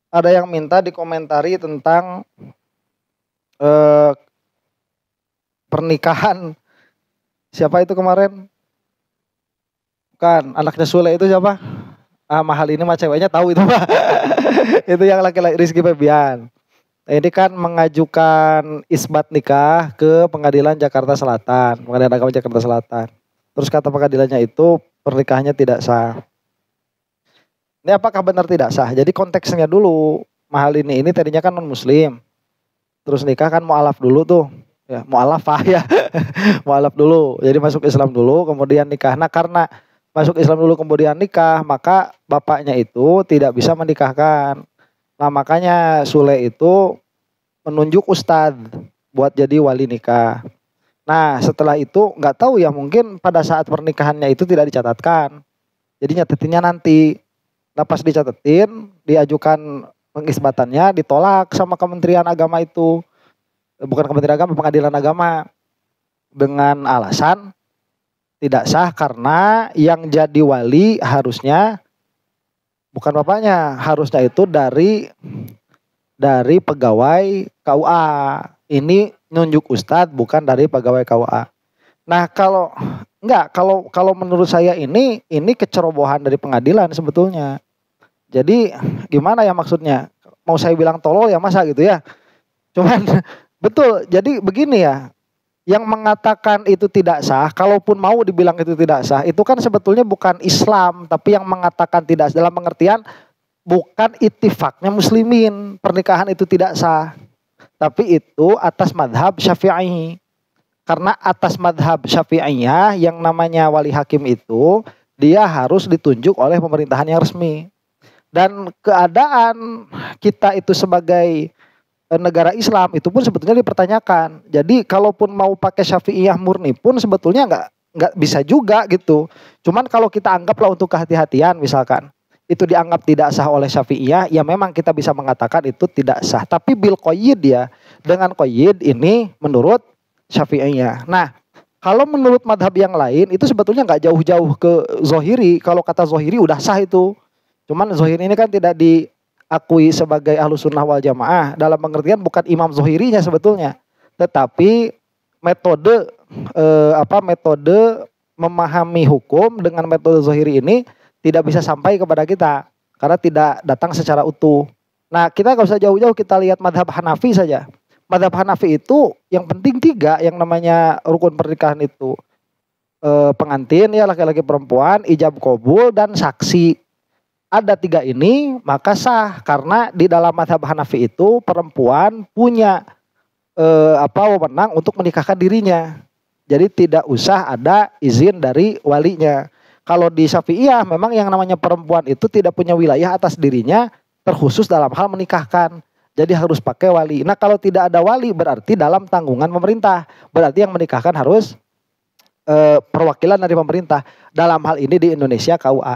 ada yang minta dikomentari tentang eh, pernikahan siapa itu kemarin? Bukan, anaknya Sule itu siapa? Ah, mahal ini mah ceweknya tahu itu mah. Itu yang laki-laki Rizky Febian. Nah, ini kan mengajukan isbat nikah ke Pengadilan Jakarta Selatan, Pengadilan Agama Jakarta Selatan. Terus kata pengadilannya itu pernikahannya tidak sah. Ini apakah benar tidak sah? Jadi konteksnya dulu, mahal ini tadinya kan non muslim. Terus nikah kan mualaf dulu tuh. Ya, mualafah ya. Mualaf dulu. Jadi masuk Islam dulu kemudian nikah. Nah, karena masuk Islam dulu kemudian nikah, maka bapaknya itu tidak bisa menikahkan. Nah, makanya Sule itu menunjuk ustadz buat jadi wali nikah. Nah, setelah itu nggak tahu ya, mungkin pada saat pernikahannya itu tidak dicatatkan. Jadi nyatetinnya nanti. Nah, pas dicatetin, diajukan pengisbatannya ditolak sama Kementerian Agama itu. Bukan Kementerian Agama, Pengadilan Agama. Dengan alasan tidak sah karena yang jadi wali harusnya bukan bapaknya, harusnya itu dari pegawai KUA. Ini nunjuk ustadz bukan dari pegawai KUA. Nah, kalau menurut saya ini kecerobohan dari pengadilan sebetulnya. Jadi gimana ya maksudnya? Mau saya bilang tolol ya masa gitu ya? Cuman betul. Jadi begini ya, yang mengatakan itu tidak sah, kalaupun mau dibilang itu tidak sah, itu kan sebetulnya bukan Islam, tapi yang mengatakan tidak dalam pengertian bukan ittifaknya muslimin, pernikahan itu tidak sah. Tapi itu atas madhab Syafi'i. Karena atas madhab Syafi'iyah yang namanya wali hakim itu, dia harus ditunjuk oleh pemerintahan yang resmi. Dan keadaan kita itu sebagai negara Islam itu pun sebetulnya dipertanyakan. Jadi kalaupun mau pakai Syafi'iyah murni pun sebetulnya nggak bisa juga gitu. Cuman kalau kita anggaplah untuk kehati-hatian misalkan itu dianggap tidak sah oleh Syafi'iyah, ya memang kita bisa mengatakan itu tidak sah. Tapi bil qayyid ya, dengan qayyid ini menurut Syafi'iyah. Nah, kalau menurut madhab yang lain itu sebetulnya nggak jauh-jauh ke Zohiri. Kalau kata Zohiri udah sah itu. Cuman Zohiri ini kan tidak diakui sebagai Ahlus Sunnah wal Jamaah dalam pengertian bukan Imam Zohirinya sebetulnya, tetapi metode metode memahami hukum dengan metode Zohiri ini tidak bisa sampai kepada kita karena tidak datang secara utuh. Nah, kita nggak usah jauh-jauh, kita lihat madhab Hanafi saja. Madhab Hanafi itu yang penting 3 yang namanya rukun pernikahan itu. Pengantin ya laki-laki perempuan, ijab kabul dan saksi. Ada 3 ini maka sah karena di dalam madhab Hanafi itu perempuan punya wewenang untuk menikahkan dirinya. Jadi tidak usah ada izin dari walinya. Kalau di Syafi'iyah memang yang namanya perempuan itu tidak punya wilayah atas dirinya terkhusus dalam hal menikahkan. Jadi harus pakai wali. Nah, kalau tidak ada wali berarti dalam tanggungan pemerintah. Berarti yang menikahkan harus perwakilan dari pemerintah. Dalam hal ini di Indonesia KUA.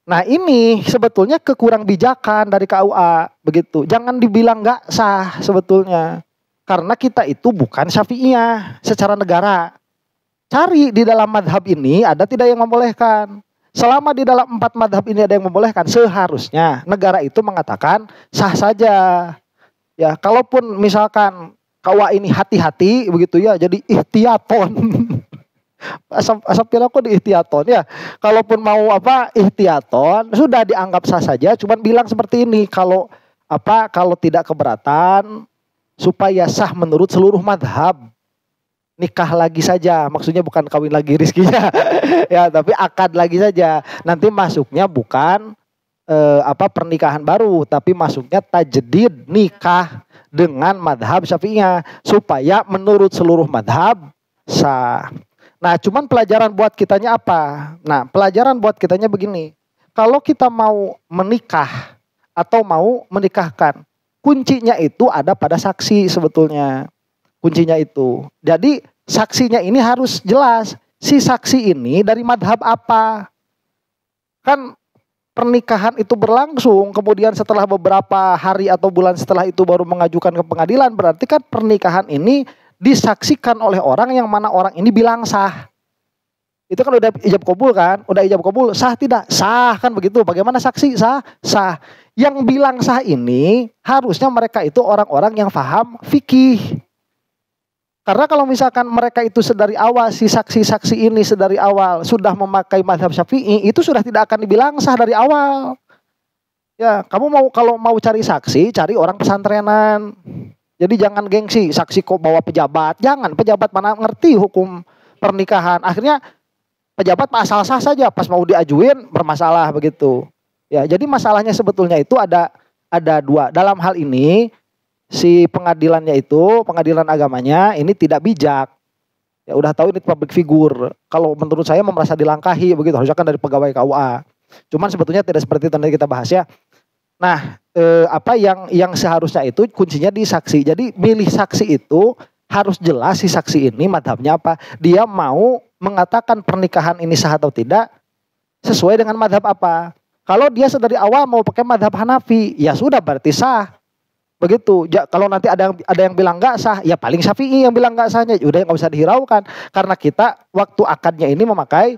Nah, ini sebetulnya kekurang bijakan dari KUA begitu. Jangan dibilang nggak sah sebetulnya. Karena kita itu bukan Syafi'iyah secara negara. Cari di dalam madhab ini ada tidak yang membolehkan. Selama di dalam 4 madhab ini ada yang membolehkan, seharusnya negara itu mengatakan sah saja. Ya, kalaupun misalkan KUA ini hati-hati begitu ya, jadi ihtiyaton. Asap aku di ihtiyaton ya. Kalaupun mau ihtiyaton sudah dianggap sah saja. Cuman bilang seperti ini, kalau tidak keberatan supaya sah menurut seluruh madhab, nikah lagi saja. Maksudnya bukan kawin lagi rizkinya ya, tapi akad lagi saja. Nanti masuknya bukan pernikahan baru, tapi masuknya tajdid nikah dengan madhab Syafi'iyah supaya menurut seluruh madhab sah. Nah, cuman pelajaran buat kitanya apa? Nah, pelajaran buat kitanya begini. Kalau kita mau menikah atau mau menikahkan, kuncinya itu ada pada saksi sebetulnya. Kuncinya itu. Jadi saksinya ini harus jelas. Si saksi ini dari madhab apa? Kan pernikahan itu berlangsung, kemudian setelah beberapa hari atau bulan setelah itu baru mengajukan ke pengadilan. Berarti kan pernikahan ini disaksikan oleh orang yang mana orang ini bilang sah. Itu kan udah ijab kabul kan? Udah ijab kabul, sah tidak? Sah kan begitu. Bagaimana saksi? Sah. Sah. Yang bilang sah ini harusnya mereka itu orang-orang yang paham fikih. Karena kalau misalkan mereka itu sedari awal, si saksi-saksi ini sedari awal sudah memakai mazhab Syafi'i, itu sudah tidak akan dibilang sah dari awal. Ya, kamu kalau mau cari saksi, cari orang pesantrenan. Jadi jangan gengsi, saksi kok bawa pejabat. Jangan, pejabat mana ngerti hukum pernikahan. Akhirnya pejabat asal sah saja, pas mau diajuin bermasalah begitu. Ya, jadi masalahnya sebetulnya itu ada dua. Dalam hal ini si pengadilannya itu, pengadilan agamanya ini tidak bijak. Ya udah tahu ini public figure. Kalau menurut saya merasa dilangkahi begitu, harusnya kan dari pegawai KUA. Cuman sebetulnya tidak seperti itu, nanti kita bahas ya. Nah, apa yang seharusnya itu kuncinya di saksi. Jadi milih saksi itu harus jelas si saksi ini madhabnya apa. Dia mau mengatakan pernikahan ini sah atau tidak sesuai dengan madhab apa. Kalau dia dari awal mau pakai madhab Hanafi, ya sudah berarti sah. Begitu. Kalau nanti ada yang bilang nggak sah, ya paling Syafi'i yang bilang nggak sahnya. Udah nggak usah dihiraukan. Karena kita waktu akadnya ini memakai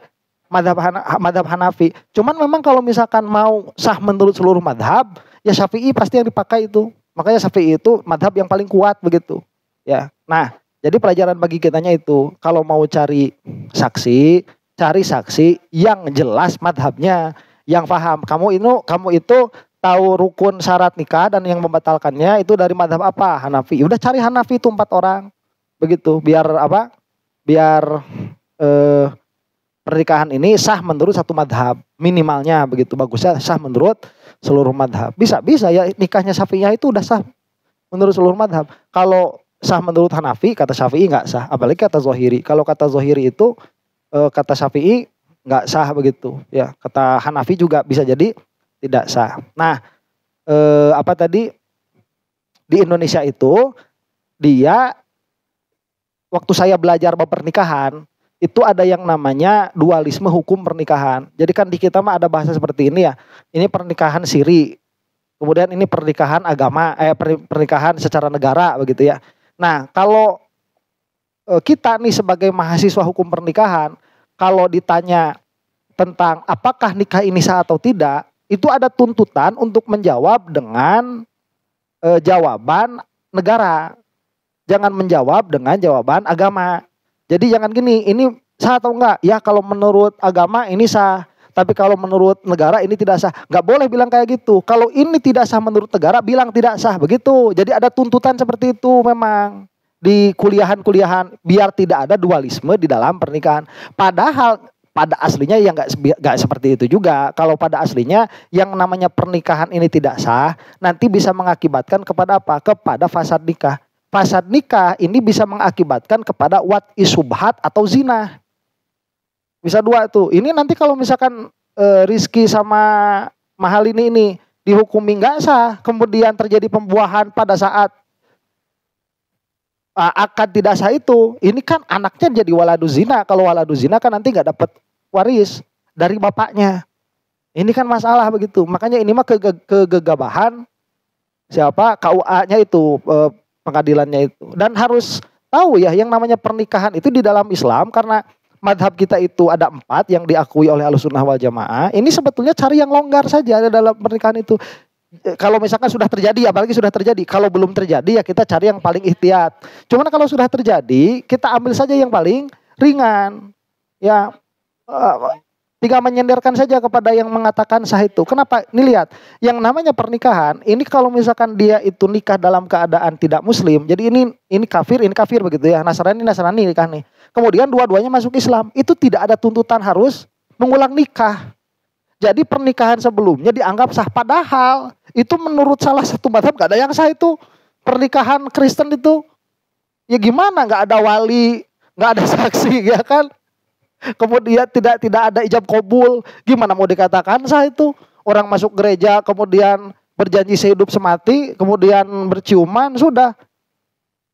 madhab Hanafi. Cuman memang kalau misalkan mau sah menurut seluruh madhab, ya Syafi'i pasti yang dipakai itu. Makanya Syafi'i itu madhab yang paling kuat begitu. Ya. Nah, jadi pelajaran bagi kitanya itu, kalau mau cari saksi, cari saksi yang jelas madhabnya, yang paham. Kamu itu tahu rukun syarat nikah dan yang membatalkannya itu dari madhab apa? Hanafi. Udah cari Hanafi itu 4 orang. Begitu. Biar apa? Biar pernikahan ini sah menurut satu madhab. Minimalnya begitu. Bagusnya sah menurut seluruh madhab. Bisa ya nikahnya Syafi'iyah itu udah sah menurut seluruh madhab. Kalau sah menurut Hanafi, kata Syafi'i nggak sah. Apalagi kata Zohiri. Kalau kata Zohiri itu kata Syafi'i nggak sah begitu. Ya, kata Hanafi juga bisa jadi tidak sah. Nah, apa tadi di Indonesia itu dia waktu saya belajar bab pernikahan itu ada yang namanya dualisme hukum pernikahan. Jadi kan di kita mah ada bahasa seperti ini ya. Ini pernikahan siri. Kemudian ini pernikahan agama, pernikahan secara negara begitu ya. Nah, kalau kita nih sebagai mahasiswa hukum pernikahan, kalau ditanya tentang apakah nikah ini sah atau tidak, itu ada tuntutan untuk menjawab dengan jawaban negara. Jangan menjawab dengan jawaban agama. Jadi jangan gini, ini sah atau enggak? Ya kalau menurut agama ini sah. Tapi kalau menurut negara ini tidak sah. Enggak boleh bilang kayak gitu. Kalau ini tidak sah menurut negara, bilang tidak sah. Begitu. Jadi ada tuntutan seperti itu memang. Di kuliahan-kuliahan. Biar tidak ada dualisme di dalam pernikahan. Padahal pada aslinya ya nggak seperti itu juga. Kalau pada aslinya yang namanya pernikahan ini tidak sah, nanti bisa mengakibatkan kepada apa? Kepada fasad nikah. Fasad nikah ini bisa mengakibatkan kepada wati subhat atau zina. Bisa dua tuh. Ini nanti kalau misalkan Rizky sama Mahal ini dihukumi nggak sah, kemudian terjadi pembuahan pada saat akad tidak sah itu, ini kan anaknya jadi waladu zina. Kalau waladu zina kan nanti nggak dapat waris dari bapaknya. Ini kan masalah begitu. Makanya ini mah kegegabahan siapa KUA-nya itu, pengadilannya itu. Dan harus tahu ya, yang namanya pernikahan itu di dalam Islam, karena madhab kita itu ada 4 yang diakui oleh Ahlussunnah wal Jamaah. Ini sebetulnya cari yang longgar saja dalam pernikahan itu. Kalau misalkan sudah terjadi, apalagi sudah terjadi. Kalau belum terjadi ya kita cari yang paling ihtiyat. Cuman kalau sudah terjadi, kita ambil saja yang paling ringan. Ya, tinggal menyenderkan saja kepada yang mengatakan sah itu. Kenapa? Ini lihat, yang namanya pernikahan, ini kalau misalkan dia itu nikah dalam keadaan tidak muslim, jadi ini kafir begitu ya. Nasrani nikah nih. Kemudian dua-duanya masuk Islam, itu tidak ada tuntutan harus mengulang nikah. Jadi pernikahan sebelumnya dianggap sah, padahal itu menurut salah satu madhab gak ada yang sah itu. Pernikahan Kristen itu ya gimana, gak ada wali, gak ada saksi ya kan. Kemudian tidak ada ijab kabul, gimana mau dikatakan sah itu? Orang masuk gereja kemudian berjanji sehidup semati, kemudian berciuman, sudah.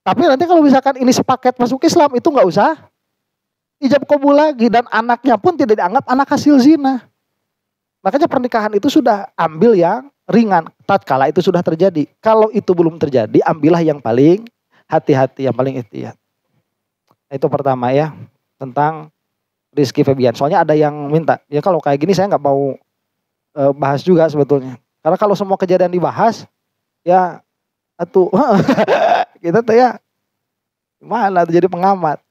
Tapi nanti kalau misalkan ini sepaket masuk Islam, itu gak usah ijab kabul lagi, dan anaknya pun tidak dianggap anak hasil zina. Makanya pernikahan itu sudah ambil yang ringan tatkala itu sudah terjadi. Kalau itu belum terjadi, ambillah yang paling hati-hati, yang paling ihtiyat. Itu pertama ya, tentang Rizky Febian. Soalnya ada yang minta, ya kalau kayak gini saya nggak mau bahas juga sebetulnya. Karena kalau semua kejadian dibahas, ya atuh kita tuh ya gimana tuh jadi pengamat.